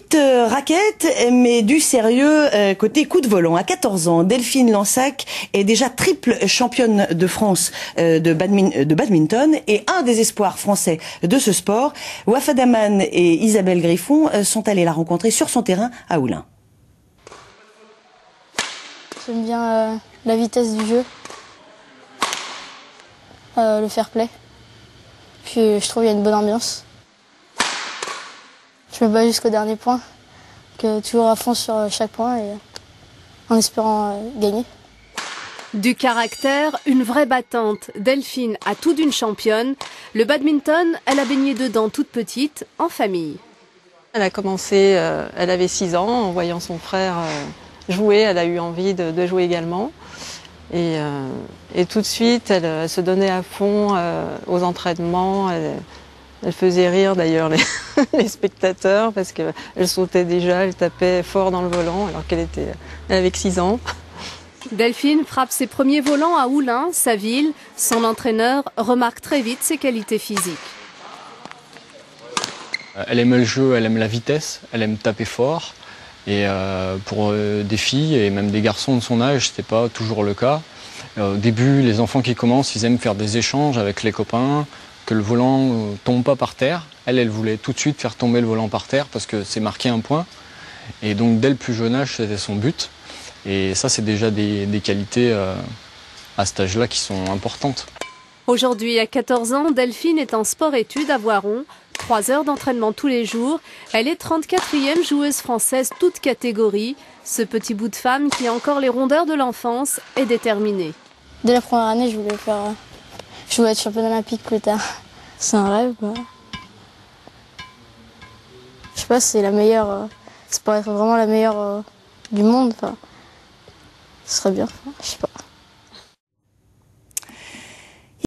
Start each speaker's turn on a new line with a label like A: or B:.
A: petite raquette, mais du sérieux côté coup de volant. À 14 ans, Delphine Lansac est déjà triple championne de France de badminton et un des espoirs français de ce sport. Wafat Daman et Isabelle Griffon sont allés la rencontrer sur son terrain à Oulin.
B: J'aime bien la vitesse du jeu, le fair play. Puis je trouve qu'il y a une bonne ambiance. Je me bats jusqu'au dernier point, toujours à fond sur chaque point et en espérant gagner.
C: Du caractère, une vraie battante, Delphine a tout d'une championne. Le badminton, elle a baigné dedans toute petite, en famille.
D: Elle a commencé, elle avait 6 ans, en voyant son frère jouer, elle a eu envie de jouer également. Et tout de suite, elle se donnait à fond aux entraînements. Elle faisait rire d'ailleurs les spectateurs parce qu'elle sautait déjà, elle tapait fort dans le volant alors qu'elle avait que 6 ans.
C: Delphine frappe ses premiers volants à Oulin, sa ville. Son entraîneur remarque très vite ses qualités physiques.
E: Elle aime le jeu, elle aime la vitesse, elle aime taper fort. Et pour des filles et même des garçons de son âge, c'était pas toujours le cas. Au début, les enfants qui commencent, ils aiment faire des échanges avec les copains, que le volant tombe pas par terre. Elle voulait tout de suite faire tomber le volant par terre parce que c'est marqué un point. Et donc dès le plus jeune âge, c'était son but. Et ça, c'est déjà des qualités à cet âge-là qui sont importantes.
C: Aujourd'hui, à 14 ans, Delphine est en sport-études à Voiron. 3 heures d'entraînement tous les jours. Elle est 34e joueuse française, toute catégorie. Ce petit bout de femme qui a encore les rondeurs de l'enfance est déterminée.
B: Dès la première année, je voulais être championne olympique plus tard. C'est un rêve, quoi. Je sais pas, c'est la meilleure. C'est pour être vraiment la meilleure du monde. Enfin, ce serait bien. Je sais pas.